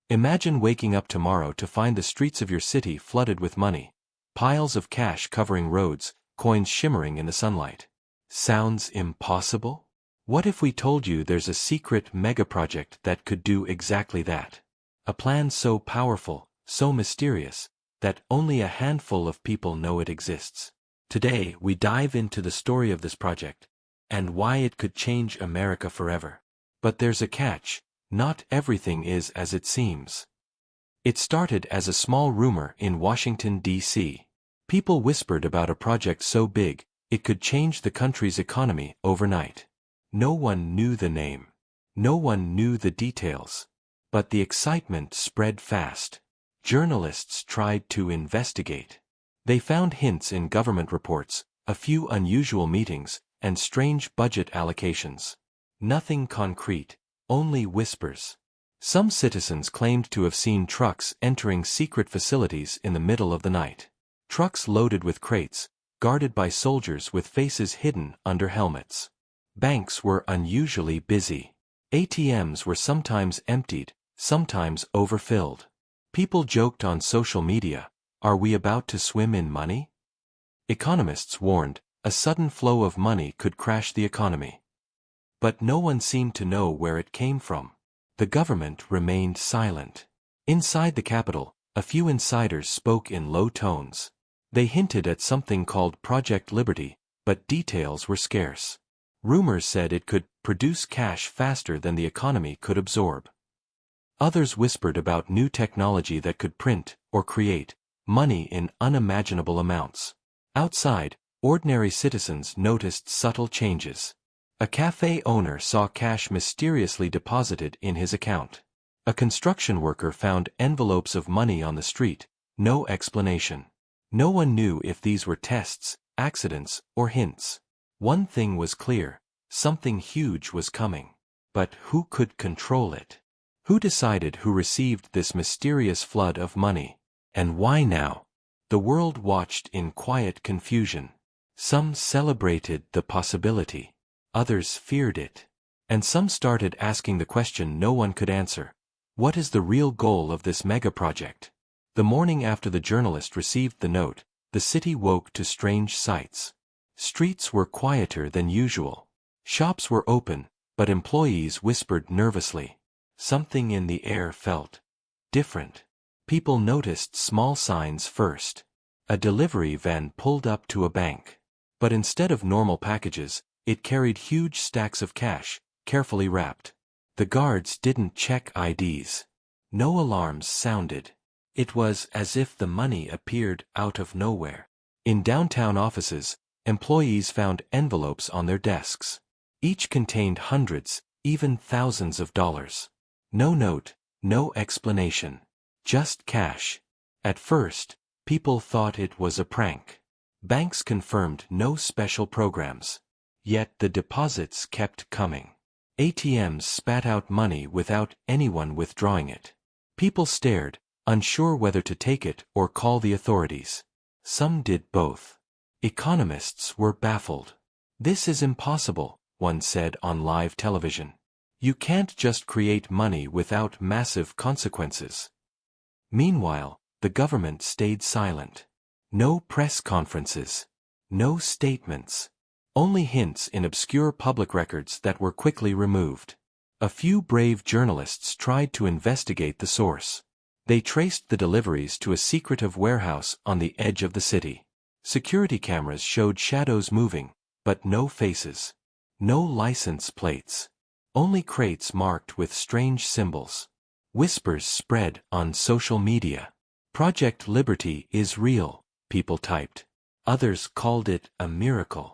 Imagine waking up tomorrow to find the streets of your city flooded with money, piles of cash covering roads, coins shimmering in the sunlight. Sounds impossible? What if we told you there's a secret mega-project that could do exactly that? A plan so powerful, so mysterious, that only a handful of people know it exists. Today, we dive into the story of this project, and why it could change America forever. But there's a catch. Not everything is as it seems. It started as a small rumor in Washington, D.C. People whispered about a project so big, it could change the country's economy overnight. No one knew the name. No one knew the details. But the excitement spread fast. Journalists tried to investigate. They found hints in government reports, a few unusual meetings, and strange budget allocations. Nothing concrete. Only whispers. Some citizens claimed to have seen trucks entering secret facilities in the middle of the night. Trucks loaded with crates, guarded by soldiers with faces hidden under helmets. Banks were unusually busy. ATMs were sometimes emptied, sometimes overfilled. People joked on social media, "Are we about to swim in money?" Economists warned, a sudden flow of money could crash the economy. But no one seemed to know where it came from. The government remained silent. Inside the Capitol, a few insiders spoke in low tones. They hinted at something called Project Liberty, but details were scarce. Rumors said it could produce cash faster than the economy could absorb. Others whispered about new technology that could print, or create, money in unimaginable amounts. Outside, ordinary citizens noticed subtle changes. A cafe owner saw cash mysteriously deposited in his account. A construction worker found envelopes of money on the street, no explanation. No one knew if these were tests, accidents, or hints. One thing was clear, something huge was coming. But who could control it? Who decided who received this mysterious flood of money? And why now? The world watched in quiet confusion. Some celebrated the possibility. Others feared it. And some started asking the question no one could answer. What is the real goal of this mega-project? The morning after the journalist received the note, the city woke to strange sights. Streets were quieter than usual. Shops were open, but employees whispered nervously. Something in the air felt different. People noticed small signs first. A delivery van pulled up to a bank. But instead of normal packages, it carried huge stacks of cash, carefully wrapped. The guards didn't check IDs. No alarms sounded. It was as if the money appeared out of nowhere. In downtown offices, employees found envelopes on their desks. Each contained hundreds, even thousands of dollars. No note, no explanation. Just cash. At first, people thought it was a prank. Banks confirmed no special programs. Yet the deposits kept coming. ATMs spat out money without anyone withdrawing it. People stared, unsure whether to take it or call the authorities. Some did both. Economists were baffled. "This is impossible," one said on live television. "You can't just create money without massive consequences." Meanwhile, the government stayed silent. No press conferences. No statements. Only hints in obscure public records that were quickly removed. A few brave journalists tried to investigate the source. They traced the deliveries to a secretive warehouse on the edge of the city. Security cameras showed shadows moving, but no faces. No license plates. Only crates marked with strange symbols. Whispers spread on social media. "Project Liberty is real," people typed. Others called it a miracle.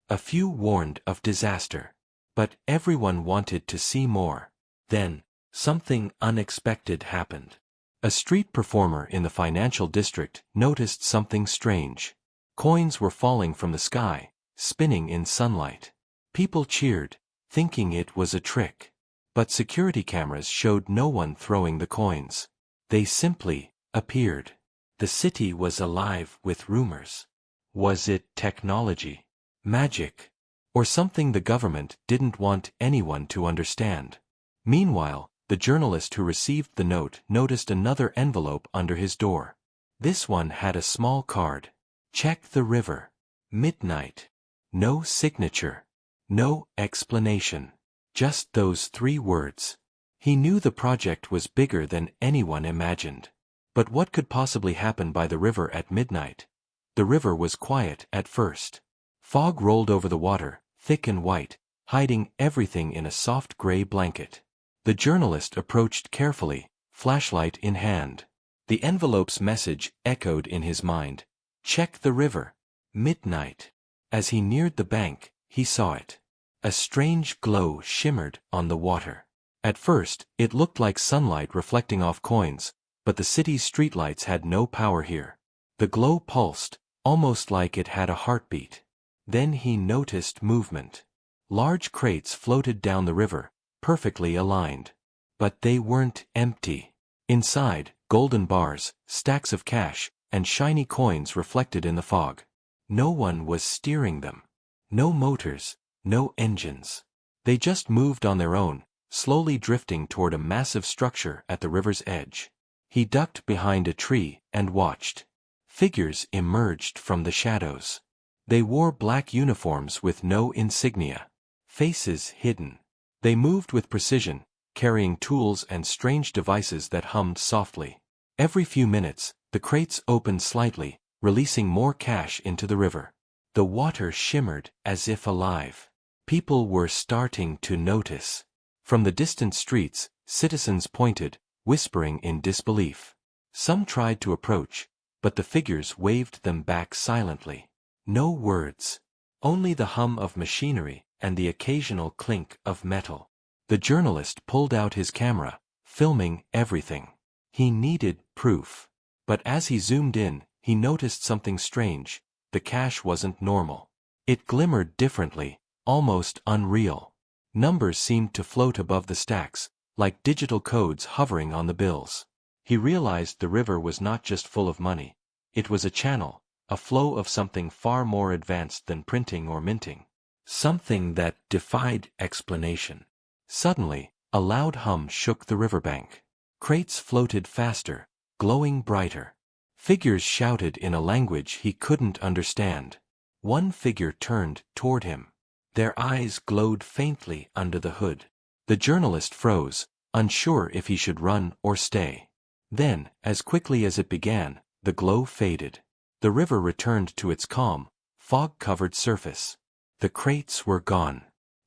A few warned of disaster. But everyone wanted to see more. Then, something unexpected happened. A street performer in the financial district noticed something strange. Coins were falling from the sky, spinning in sunlight. People cheered, thinking it was a trick. But security cameras showed no one throwing the coins. They simply appeared. The city was alive with rumors. Was it technology? Magic? Or something the government didn't want anyone to understand? Meanwhile, The journalist who received the note noticed another envelope under his door. This one had a small card. Check the river. Midnight. No signature. No explanation. Just those 3 words. He knew the project was bigger than anyone imagined. But what could possibly happen by the river at midnight? The river was quiet at first. Fog rolled over the water, thick and white, hiding everything in a soft gray blanket. The journalist approached carefully, flashlight in hand. The envelope's message echoed in his mind. Check the river. Midnight. As he neared the bank, he saw it. A strange glow shimmered on the water. At first, it looked like sunlight reflecting off coins, but the city's streetlights had no power here. The glow pulsed, almost like it had a heartbeat. Then he noticed movement. Large crates floated down the river, perfectly aligned. But they weren't empty. Inside, golden bars, stacks of cash, and shiny coins reflected in the fog. No one was steering them. No motors, no engines. They just moved on their own, slowly drifting toward a massive structure at the river's edge. He ducked behind a tree and watched. Figures emerged from the shadows. They wore black uniforms with no insignia. Faces hidden. They moved with precision, carrying tools and strange devices that hummed softly. Every few minutes, the crates opened slightly, releasing more cash into the river. The water shimmered as if alive. People were starting to notice. From the distant streets, citizens pointed, whispering in disbelief. Some tried to approach, but the figures waved them back silently. No words. Only the hum of machinery and the occasional clink of metal. The journalist pulled out his camera, filming everything. He needed proof. But as he zoomed in, he noticed something strange. The cash wasn't normal. It glimmered differently, almost unreal. Numbers seemed to float above the stacks, like digital codes hovering on the bills. He realized the river was not just full of money. It was a channel, a flow of something far more advanced than printing or minting. Something that defied explanation. Suddenly, a loud hum shook the riverbank. Crates floated faster, glowing brighter. Figures shouted in a language he couldn't understand. One figure turned toward him. Their eyes glowed faintly under the hood. The journalist froze, unsure if he should run or stay. Then, as quickly as it began, the glow faded. The river returned to its calm, fog-covered surface. The crates were gone.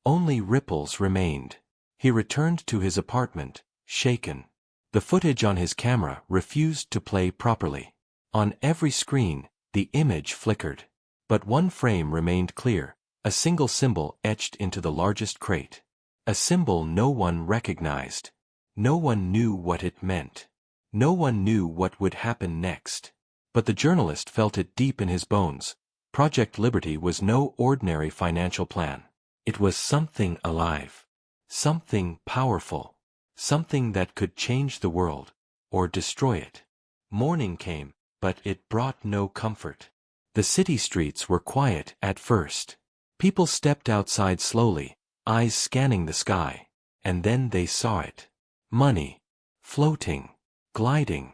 Only ripples remained. He returned to his apartment, shaken. The footage on his camera refused to play properly. On every screen, the image flickered. But one frame remained clear, a single symbol etched into the largest crate. A symbol no one recognized. No one knew what it meant. No one knew what would happen next. But the journalist felt it deep in his bones. Project Liberty was no ordinary financial plan. It was something alive. Something powerful. Something that could change the world, or destroy it. Morning came, but it brought no comfort. The city streets were quiet at first. People stepped outside slowly, eyes scanning the sky, and then they saw it. Money. Floating. Gliding.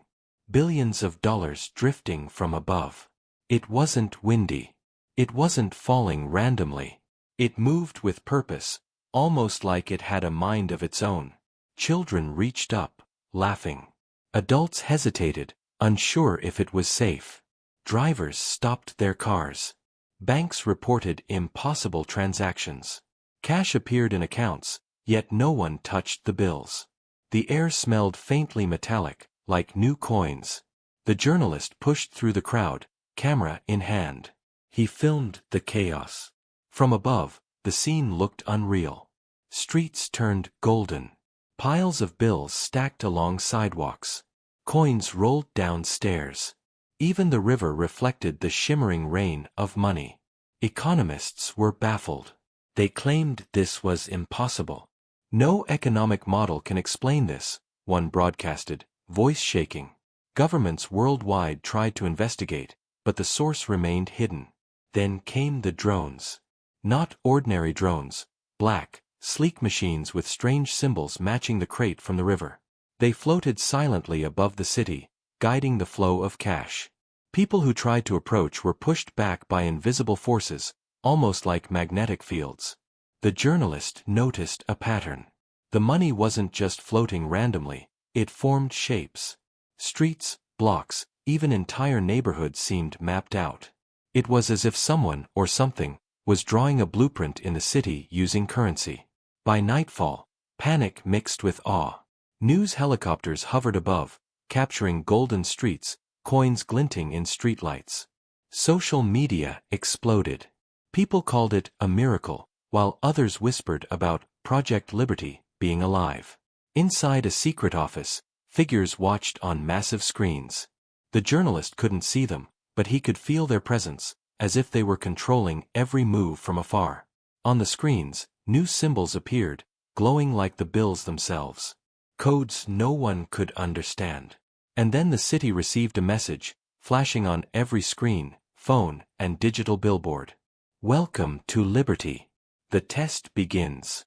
Billions of dollars drifting from above. It wasn't windy. It wasn't falling randomly. It moved with purpose, almost like it had a mind of its own. Children reached up, laughing. Adults hesitated, unsure if it was safe. Drivers stopped their cars. Banks reported impossible transactions. Cash appeared in accounts, yet no one touched the bills. The air smelled faintly metallic, like new coins. The journalist pushed through the crowd, camera in hand. He filmed the chaos. From above, the scene looked unreal. Streets turned golden. Piles of bills stacked along sidewalks. Coins rolled down stairs. Even the river reflected the shimmering rain of money. Economists were baffled. They claimed this was impossible. No economic model can explain this, one broadcasted, voice shaking. Governments worldwide tried to investigate, but the source remained hidden. Then came the drones. Not ordinary drones, black, sleek machines with strange symbols matching the crate from the river. They floated silently above the city, guiding the flow of cash. People who tried to approach were pushed back by invisible forces, almost like magnetic fields. The journalist noticed a pattern. The money wasn't just floating randomly, it formed shapes. Streets, blocks, even entire neighborhoods seemed mapped out. It was as if someone, or something, was drawing a blueprint in the city using currency. By nightfall, panic mixed with awe. News helicopters hovered above, capturing golden streets, coins glinting in streetlights. Social media exploded. People called it a miracle, while others whispered about Project Liberty being alive. Inside a secret office, figures watched on massive screens. The journalist couldn't see them, but he could feel their presence, as if they were controlling every move from afar. On the screens, new symbols appeared, glowing like the bills themselves. Codes no one could understand. And then the city received a message, flashing on every screen, phone, and digital billboard. Welcome to Liberty. The test begins.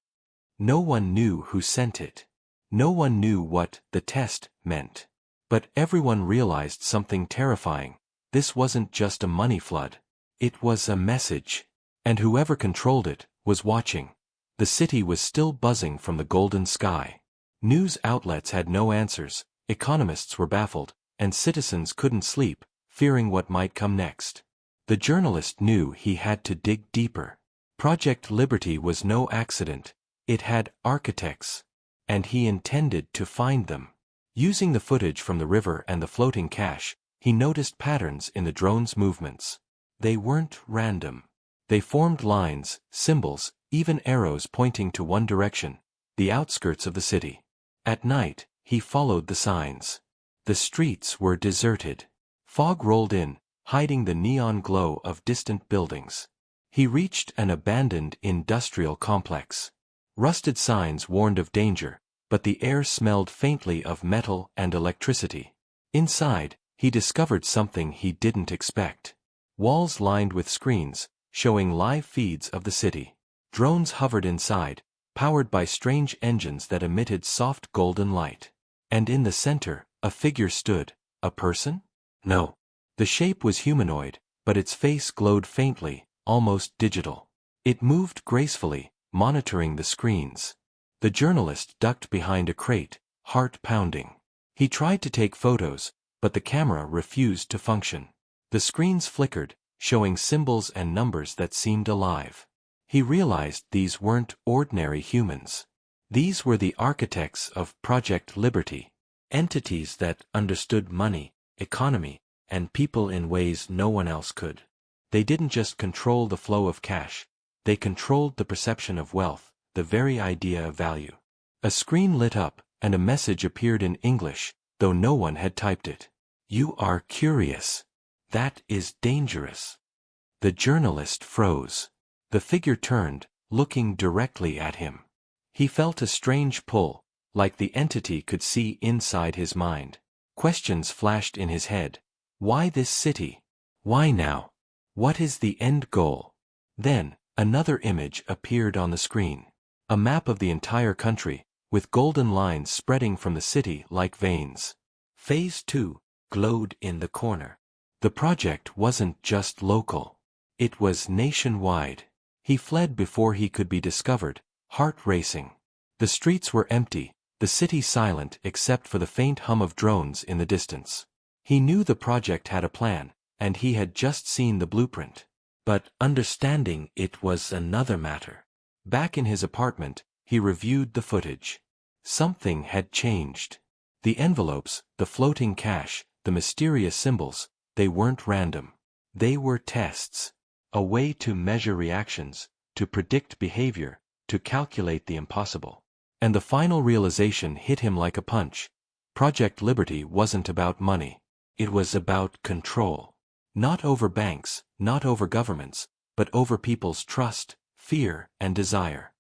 No one knew who sent it. No one knew what the test meant. But everyone realized something terrifying. This wasn't just a money flood. It was a message. And whoever controlled it was watching. The city was still buzzing from the golden sky. News outlets had no answers, economists were baffled, and citizens couldn't sleep, fearing what might come next. The journalist knew he had to dig deeper. Project Liberty was no accident. It had architects. And he intended to find them. Using the footage from the river and the floating cash, he noticed patterns in the drone's movements. They weren't random. They formed lines, symbols, even arrows pointing to one direction, the outskirts of the city. At night, he followed the signs. The streets were deserted. Fog rolled in, hiding the neon glow of distant buildings. He reached an abandoned industrial complex. Rusted signs warned of danger, but the air smelled faintly of metal and electricity. Inside, he discovered something he didn't expect. Walls lined with screens, showing live feeds of the city. Drones hovered inside, powered by strange engines that emitted soft golden light. And in the center, a figure stood. A person? No. The shape was humanoid, but its face glowed faintly, almost digital. It moved gracefully, monitoring the screens. The journalist ducked behind a crate, heart pounding. He tried to take photos, but the camera refused to function. The screens flickered, showing symbols and numbers that seemed alive. He realized these weren't ordinary humans. These were the architects of Project Liberty, entities that understood money, economy, and people in ways no one else could. They didn't just control the flow of cash, they controlled the perception of wealth, the very idea of value. A screen lit up, and a message appeared in English, though no one had typed it. You are curious. That is dangerous. The journalist froze. The figure turned, looking directly at him. He felt a strange pull, like the entity could see inside his mind. Questions flashed in his head. Why this city? Why now? What is the end goal? Then, another image appeared on the screen. A map of the entire country, with golden lines spreading from the city like veins. Phase 2 glowed in the corner. The project wasn't just local. It was nationwide. He fled before he could be discovered, heart racing. The streets were empty, the city silent except for the faint hum of drones in the distance. He knew the project had a plan, and he had just seen the blueprint. But understanding it was another matter. Back in his apartment, he reviewed the footage. Something had changed. The envelopes, the floating cash, the mysterious symbols, they weren't random. They were tests. A way to measure reactions, to predict behavior, to calculate the impossible. And the final realization hit him like a punch. Project Liberty wasn't about money. It was about control. Not over banks, not over governments, but over people's trust, fear, and desire.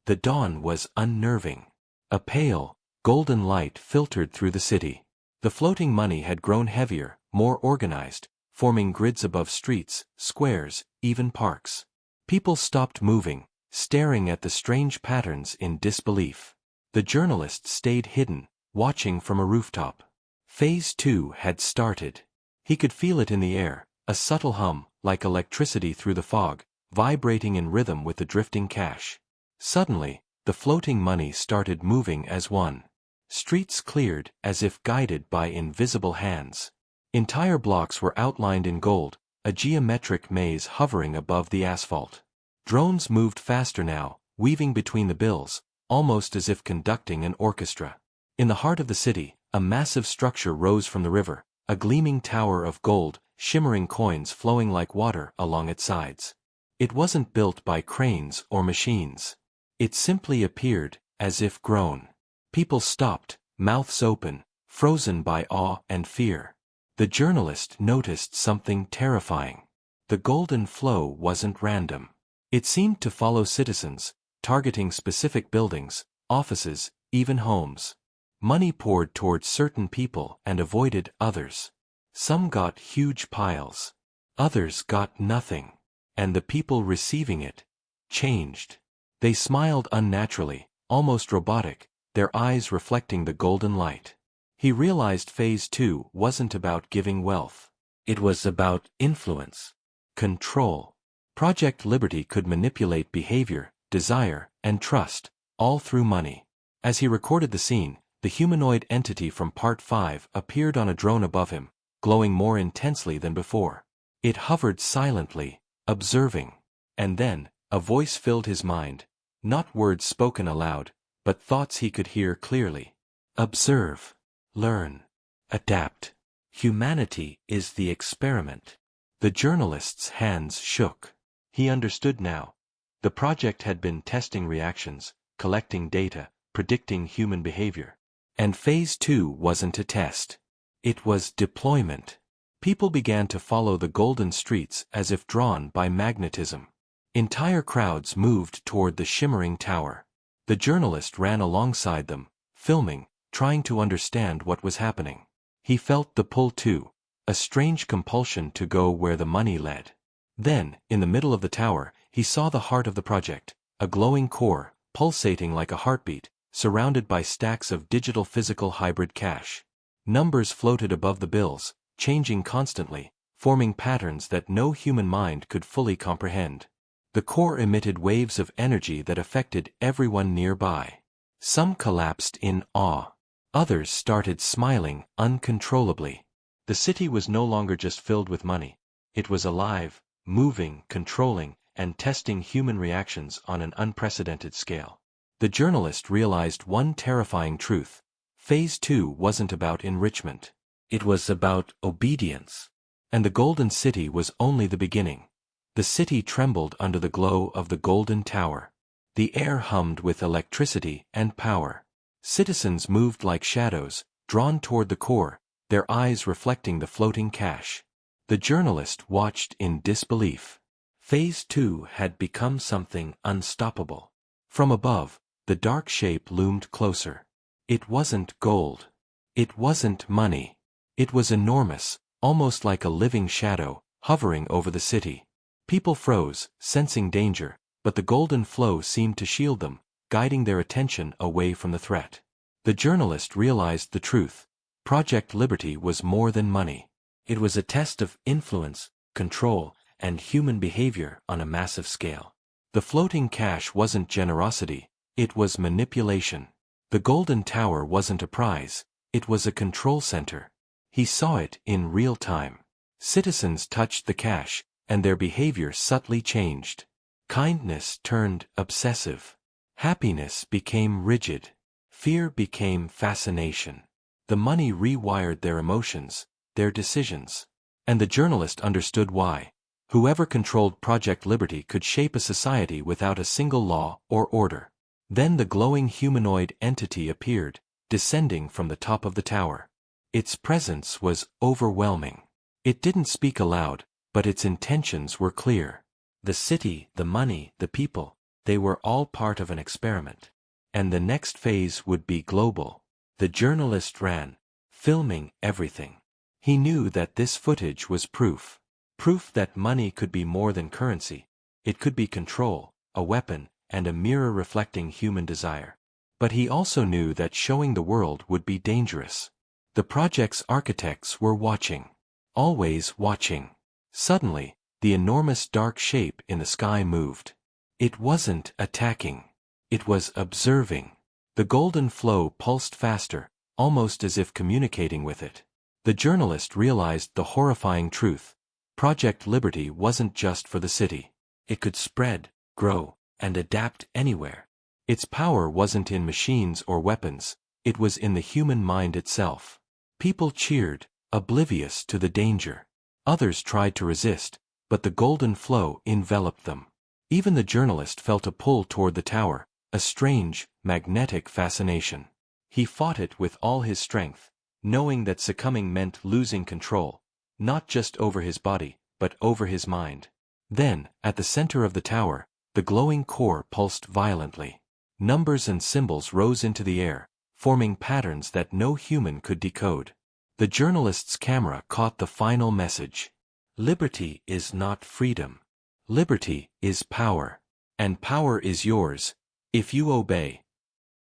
The dawn was unnerving. A pale, golden light filtered through the city. The floating money had grown heavier, more organized, forming grids above streets, squares, even parks. People stopped moving, staring at the strange patterns in disbelief. The journalist stayed hidden, watching from a rooftop. Phase 2 had started. He could feel it in the air, a subtle hum, like electricity through the fog, vibrating in rhythm with the drifting cash. Suddenly, the floating money started moving as one. Streets cleared, as if guided by invisible hands. Entire blocks were outlined in gold, a geometric maze hovering above the asphalt. Drones moved faster now, weaving between the bills, almost as if conducting an orchestra. In the heart of the city, a massive structure rose from the river, a gleaming tower of gold, shimmering coins flowing like water along its sides. It wasn't built by cranes or machines. It simply appeared, as if grown. People stopped, mouths open, frozen by awe and fear. The journalist noticed something terrifying. The golden flow wasn't random. It seemed to follow citizens, targeting specific buildings, offices, even homes. Money poured towards certain people and avoided others. Some got huge piles. Others got nothing. And the people receiving it changed. They smiled unnaturally, almost robotic, their eyes reflecting the golden light. He realized Phase 2 wasn't about giving wealth. It was about influence, control. Project Liberty could manipulate behavior, desire, and trust, all through money. As he recorded the scene, the humanoid entity from Part 5 appeared on a drone above him, glowing more intensely than before. It hovered silently, observing. And then, a voice filled his mind, not words spoken aloud, but thoughts he could hear clearly. Observe. Learn. Adapt. Humanity is the experiment. The journalist's hands shook. He understood now. The project had been testing reactions, collecting data, predicting human behavior. And Phase 2 wasn't a test. It was deployment. People began to follow the golden streets as if drawn by magnetism. Entire crowds moved toward the shimmering tower. The journalist ran alongside them, filming, trying to understand what was happening. He felt the pull too, a strange compulsion to go where the money led. Then, in the middle of the tower, he saw the heart of the project, a glowing core, pulsating like a heartbeat, surrounded by stacks of digital physical hybrid cash. Numbers floated above the bills, changing constantly, forming patterns that no human mind could fully comprehend. The core emitted waves of energy that affected everyone nearby. Some collapsed in awe. Others started smiling uncontrollably. The city was no longer just filled with money. It was alive, moving, controlling, and testing human reactions on an unprecedented scale. The journalist realized one terrifying truth. Phase 2 wasn't about enrichment. It was about obedience. And the Golden City was only the beginning. The city trembled under the glow of the Golden Tower. The air hummed with electricity and power. Citizens moved like shadows, drawn toward the core, their eyes reflecting the floating cash. The journalist watched in disbelief. Phase 2 had become something unstoppable. From above, the dark shape loomed closer. It wasn't gold. It wasn't money. It was enormous, almost like a living shadow, hovering over the city. People froze, sensing danger, but the golden flow seemed to shield them, guiding their attention away from the threat. The journalist realized the truth. Project Liberty was more than money. It was a test of influence, control, and human behavior on a massive scale. The floating cash wasn't generosity, it was manipulation. The Golden Tower wasn't a prize, it was a control center. He saw it in real time. Citizens touched the cash, and their behavior subtly changed. Kindness turned obsessive. Happiness became rigid. Fear became fascination. The money rewired their emotions, their decisions. And the journalist understood why. Whoever controlled Project Liberty could shape a society without a single law or order. Then the glowing humanoid entity appeared, descending from the top of the tower. Its presence was overwhelming. It didn't speak aloud, but its intentions were clear. The city, the money, the people, they were all part of an experiment. And the next phase would be global. The journalist ran, filming everything. He knew that this footage was proof. Proof that money could be more than currency. It could be control, a weapon, and a mirror reflecting human desire. But he also knew that showing the world would be dangerous. The project's architects were watching. Always watching. Suddenly, the enormous dark shape in the sky moved. It wasn't attacking. It was observing. The golden flow pulsed faster, almost as if communicating with it. The journalist realized the horrifying truth. Project Liberty wasn't just for the city. It could spread, grow, and adapt anywhere. Its power wasn't in machines or weapons, it was in the human mind itself. People cheered, oblivious to the danger. Others tried to resist, but the golden flow enveloped them. Even the journalist felt a pull toward the tower, a strange, magnetic fascination. He fought it with all his strength, knowing that succumbing meant losing control, not just over his body, but over his mind. Then, at the center of the tower, the glowing core pulsed violently. Numbers and symbols rose into the air, forming patterns that no human could decode. The journalist's camera caught the final message. Liberty is not freedom. Liberty is power. And power is yours, if you obey.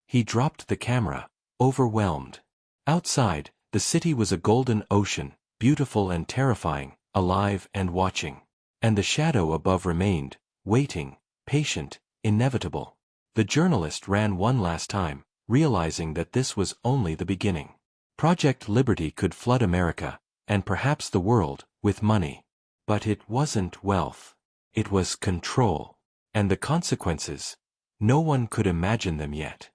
He dropped the camera, overwhelmed. Outside, the city was a golden ocean, beautiful and terrifying, alive and watching. And the shadow above remained, waiting, patient, inevitable. The journalist ran one last time, realizing that this was only the beginning. Project Liberty could flood America, and perhaps the world, with money. But it wasn't wealth. It was control. And the consequences? No one could imagine them yet.